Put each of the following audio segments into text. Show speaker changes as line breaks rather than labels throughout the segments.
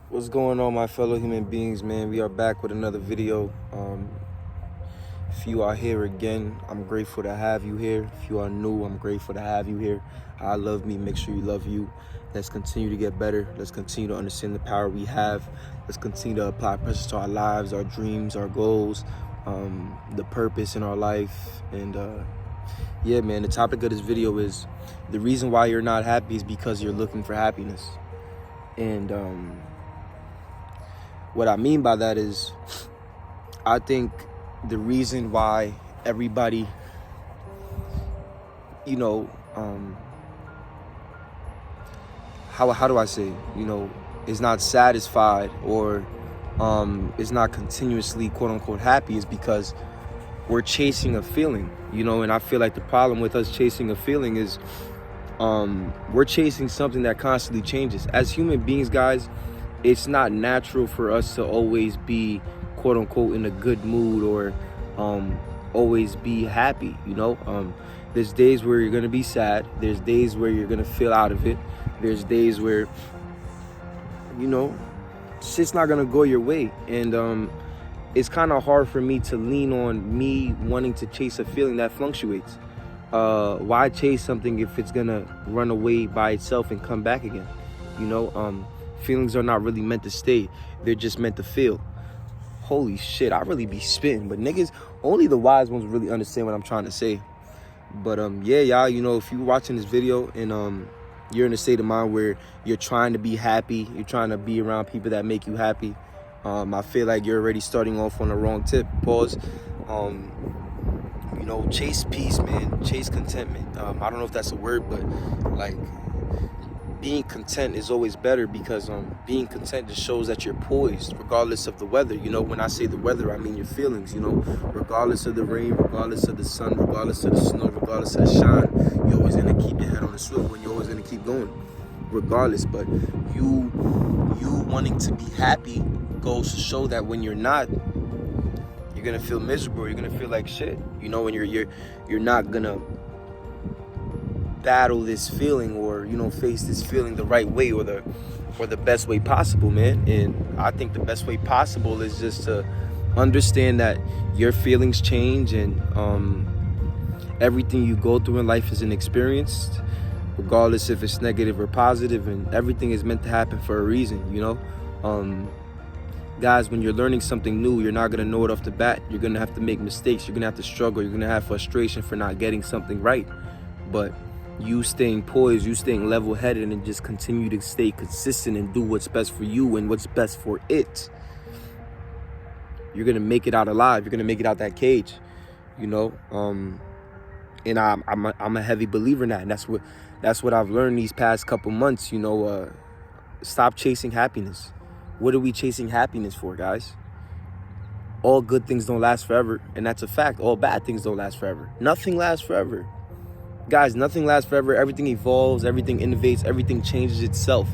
What's going on, my fellow human beings, man? We are back with another video. If you are here again, I'm grateful to have you here. If you are new, I'm grateful to have you here. I love me, make sure you love you. Let's continue to get better. Let's continue to understand the power we have. Let's continue to apply pressure to our lives, our dreams, our goals, the purpose in our life. And yeah, man, the topic of this video is the reason why you're not happy is because you're looking for happiness. And what I mean by that is, I think the reason why everybody, how do I say, is not satisfied or is not continuously quote unquote happy is because we're chasing a feeling, and I feel like the problem with us chasing a feeling is we're chasing something that constantly changes. As human beings, guys, it's not natural for us to always be quote unquote in a good mood or always be happy. There's days where you're gonna be sad. There's days where you're gonna feel out of it. There's days where shit's not gonna go your way, and it's kind of hard for me to lean on me wanting to chase a feeling that fluctuates. Why chase something if it's gonna run away by itself and come back again? Feelings are not really meant to stay. They're just meant to feel. Holy shit, I really be spitting, but niggas, only the wise ones really understand what I'm trying to say. But yeah, y'all, if you're watching this video and you're in a state of mind where you're trying to be happy, you're trying to be around people that make you happy, I feel like you're already starting off on the wrong tip. Pause. Chase peace, man. Chase contentment. I don't know if that's a word, but like, being content is always better because being content just shows that you're poised regardless of the weather. When I say the weather, I mean your feelings. Regardless of the rain, regardless of the sun, regardless of the snow, regardless of the shine, you're always gonna keep your head on the swivel and you're always gonna keep going regardless. But you wanting to be happy goes to show that when you're not, you're gonna feel miserable. You're gonna feel like shit. When you're not gonna battle this feeling or face this feeling the right way or the best way possible, man. And I think the best way possible is just to understand that your feelings change, and everything you go through in life is an experience, regardless if it's negative or positive, and everything is meant to happen for a reason. Guys, when you're learning something new, you're not gonna know it off the bat. You're gonna have to make mistakes. You're gonna have to struggle. You're gonna have frustration for not getting something right. But you staying poised, you staying level-headed, and just continue to stay consistent and do what's best for you and what's best for it, you're gonna make it out alive. You're gonna make it out that cage, and I'm a heavy believer in that, and that's what I've learned these past couple months. Stop chasing happiness. What are we chasing happiness for, guys? All good things don't last forever, and that's a fact. All bad things don't last forever. Nothing lasts forever. Guys, nothing lasts forever. Everything evolves, everything innovates, everything changes itself.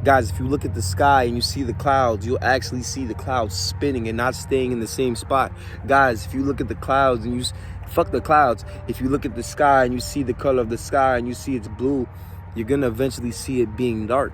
Guys, if you look at the sky and you see the clouds, you'll actually see the clouds spinning and not staying in the same spot. Guys, if you look at the clouds and fuck the clouds. If you look at the sky and you see the color of the sky and you see it's blue, you're gonna eventually see it being dark.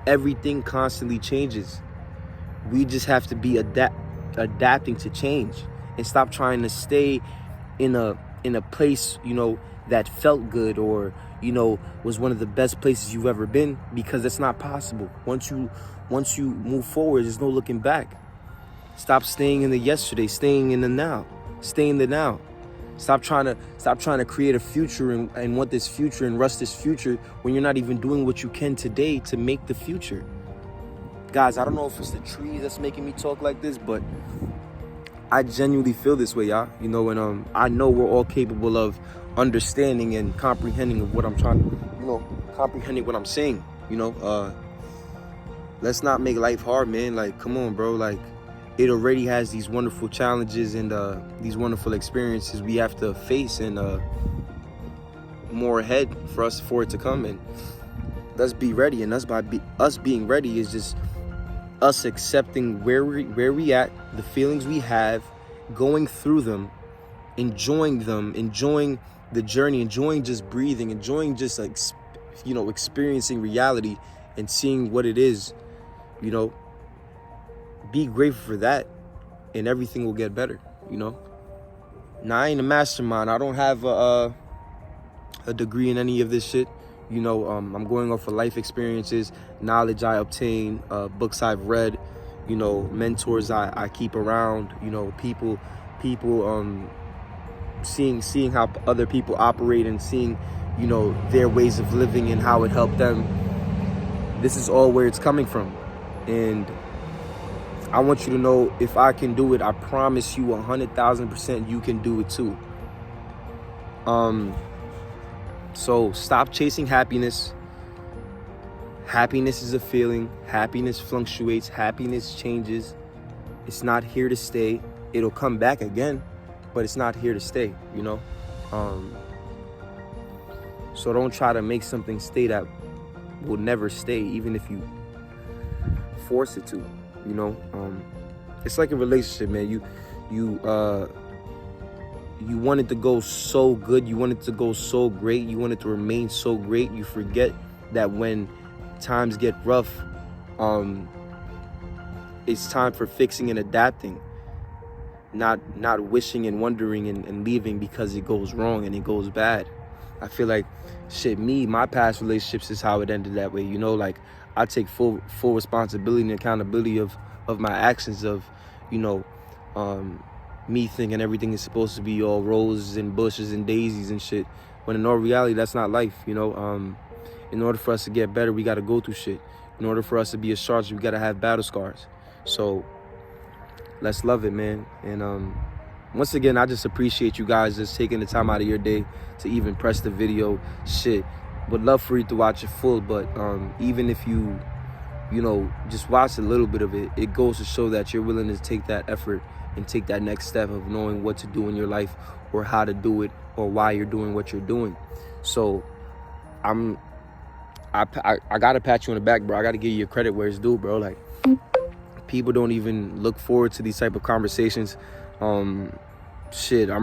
Everything constantly changes. We just have to be adapting to change and stop trying to stay in a place, that felt good or, was one of the best places you've ever been, because that's not possible. Once you move forward, there's no looking back. Stop staying in the yesterday, staying in the now. Stay in the now. Stop trying to create a future and want this future and rush this future when you're not even doing what you can today to make the future. Guys, I don't know if it's the trees that's making me talk like this, but I genuinely feel this way, y'all. And I know we're all capable of understanding and comprehending of what I'm comprehending what I'm saying. Let's not make life hard, man. Like, come on, bro. Like, it already has these wonderful challenges and these wonderful experiences we have to face, and more ahead for it to come. And let's be ready. And us being ready is just us accepting where we at, the feelings we have, going through them, enjoying the journey, enjoying just breathing, enjoying just experiencing reality and seeing what it is You know, be grateful for that, and everything will get better, you know. Now, I ain't a mastermind. I don't have a degree in any of this shit. You know, I'm going off of life experiences, knowledge I obtain, books I've read, you know, mentors I keep around, you know, people, seeing how other people operate and seeing, you know, their ways of living and how it helped them. This is all where it's coming from. And I want you to know, if I can do it, I promise you 100,000% you can do it too. So stop chasing happiness. Happiness is a feeling. Happiness fluctuates. Happiness changes. It's not here to stay. It'll come back again, but it's not here to stay, you know? So don't try to make something stay that will never stay, even if you force it to, you know? It's like a relationship, man. You want it to go so good. You want it to go so great. You want it to remain so great. You forget that when times get rough, it's time for fixing and adapting. Not wishing and wondering and leaving because it goes wrong and it goes bad. I feel like, my past relationships is how it ended that way. You know, like, I take full responsibility and accountability of my actions, of, you know, me thinking everything is supposed to be all roses and bushes and daisies and shit, when in all reality, that's not life, you know. In order for us to get better, we got to go through shit. In order for us to be a soldier, we got to have battle scars. So let's love it, man. And once again, I just appreciate you guys just taking the time out of your day to even press the video. Would love for you to watch it full, but even if you know, just watch a little bit of it, it goes to show that you're willing to take that effort and take that next step of knowing what to do in your life, or how to do it, or why you're doing what you're doing. So I gotta pat you on the back, bro. I gotta give you credit where it's due, bro. Like, people don't even look forward to these type of conversations. I'm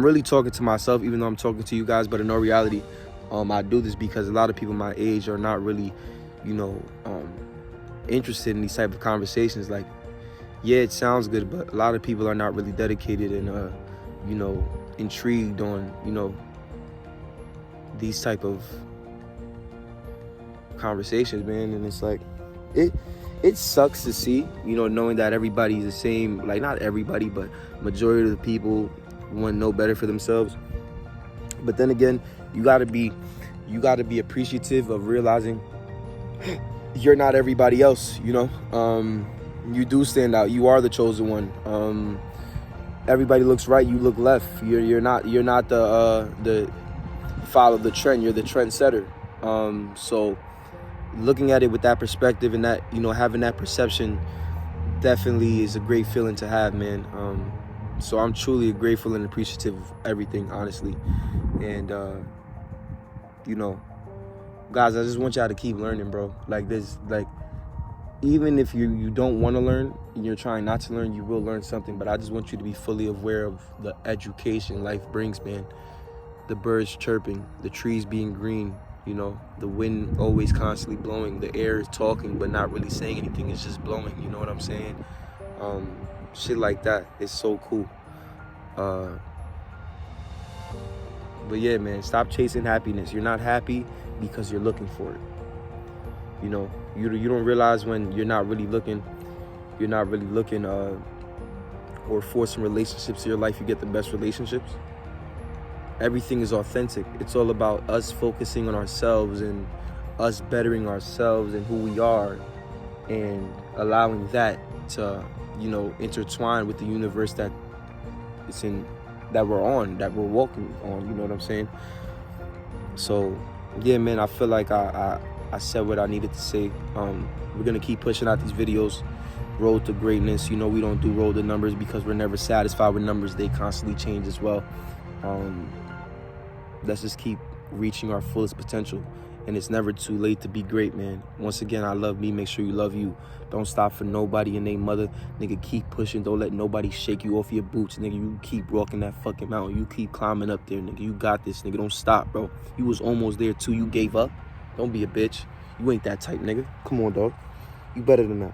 really talking to myself, even though I'm talking to you guys, but in all reality, I do this because a lot of people my age are not really, you know, interested in these type of conversations. Like, yeah, it sounds good, but a lot of people are not really dedicated and, you know, intrigued on, you know, these type of conversations, man. And it's like, it sucks to see, you know, knowing that everybody's the same. Like, not everybody, but majority of the people want to know better for themselves. But then again, you gotta be appreciative of realizing you're not everybody else, you know. You do stand out. You are the chosen one. Everybody looks right, you look left. You're not the follow the trend. You're the trendsetter. So looking at it with that perspective and that, you know, having that perception definitely is a great feeling to have, man. So I'm truly grateful and appreciative of everything, honestly. And you know, guys, I just want y'all to keep learning, bro. Like this, like, even if you don't want to learn and you're trying not to learn, you will learn something. But I just want you to be fully aware of the education life brings, man. The birds chirping, the trees being green, you know, the wind always constantly blowing, the air is talking but not really saying anything, it's just blowing, you know what I'm saying? Shit like that is so cool. But yeah, man, stop chasing happiness. You're not happy because you're looking for it. You know, you don't realize when you're not really looking, or forcing relationships to your life, you get the best relationships. Everything is authentic. It's all about us focusing on ourselves and us bettering ourselves and who we are, and allowing that to, you know, intertwine with the universe that it's in, that we're walking on, you know what I'm saying? So yeah, man, I feel like I said what I needed to say. We're gonna keep pushing out these videos. Road to greatness. You know, we don't do road to numbers because we're never satisfied with numbers. They constantly change as well. Let's just keep reaching our fullest potential, and it's never too late to be great, man. Once again, I love me. Make sure you love you. Don't stop for nobody and they mother. Nigga, keep pushing. Don't let nobody shake you off your boots, nigga. You keep walking that fucking mountain. You keep climbing up there, nigga. You got this, nigga. Don't stop, bro. You was almost there too. You gave up. Don't be a bitch. You ain't that type, nigga. Come on, dog. You better than that.